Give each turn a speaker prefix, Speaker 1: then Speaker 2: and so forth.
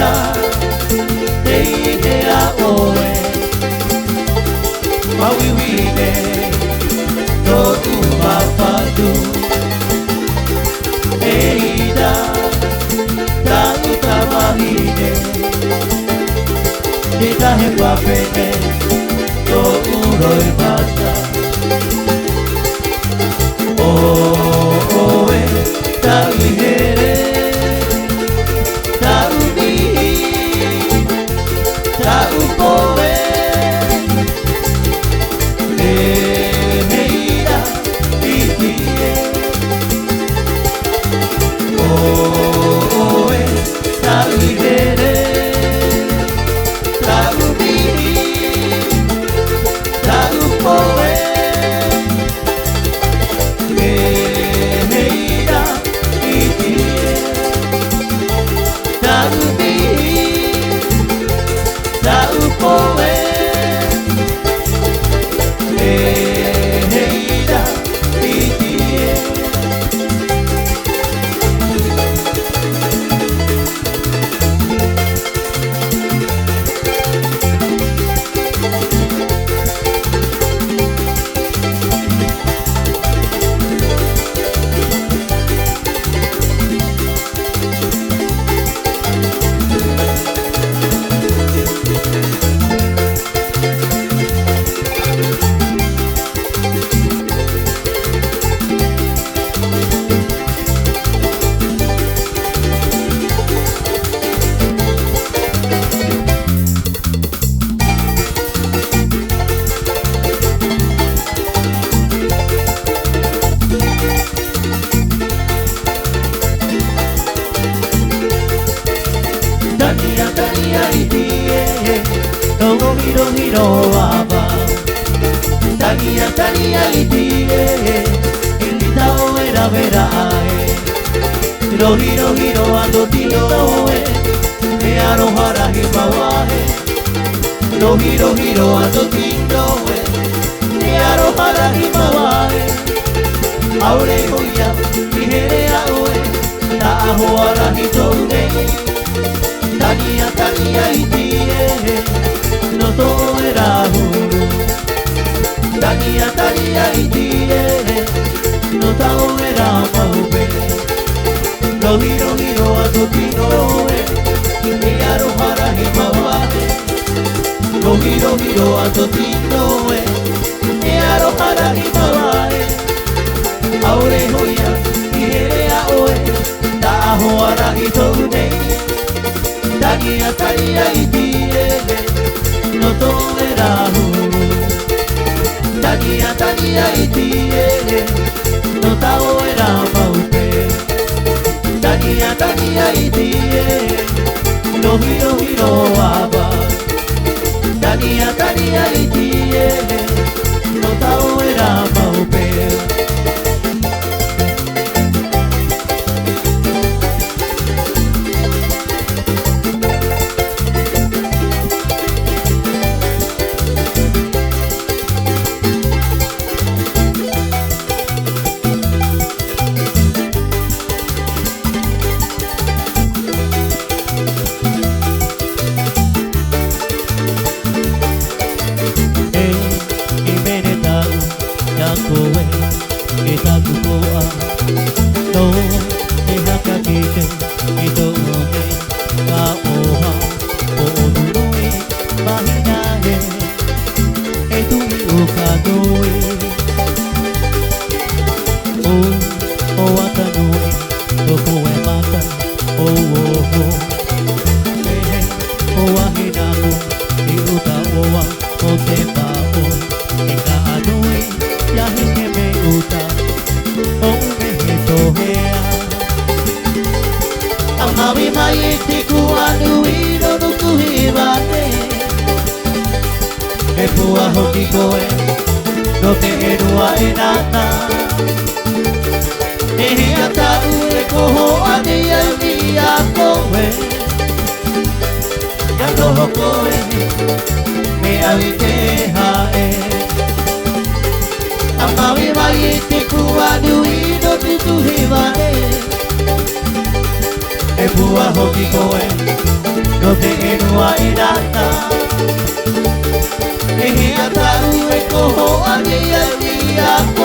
Speaker 1: Eida Teihea oe Mawiwine No umapadu Eida Tau tamahine Nita hewa pene No uroi mata Oe Tau ihere Tau mihi Tau poe Eheira itie Oe Tau ihere Tau mihi Tau poe Eheira itie Tau mihi Tau poe Eheira itie Tania itie Togo hiro hiro aba Tania itie Indita oera vera ae Hiro hiro hiro ando tino oe Me arohara himawae Hiro hiro hiro ando tino oe Me arohara himawae Aure hoia iherea oe Ta ahoara hitoune Tania itie No toera huru Tania itie No taoera maube Lo hiro hiro atotino e Mi arohara himawae Lo hiro hiro atotino e Mi arohara himawae Aure hoia iherea oe Ta ahoara hitoune Tania itie No toera huru Tania itie No taoera maupe Tania itie No hiro hiro aba Tania itie No taoera maupe Amawi maiti kuanu iro nukuhibate Epua hoki koe No te enua enata Ehe atau e koho ane yauni a koe Ya koho koe Me awi te hae Amawi maiti kuanu iro nukuhibate Epua hoki koe no te enua e nana e hea taru e koho ani a ni a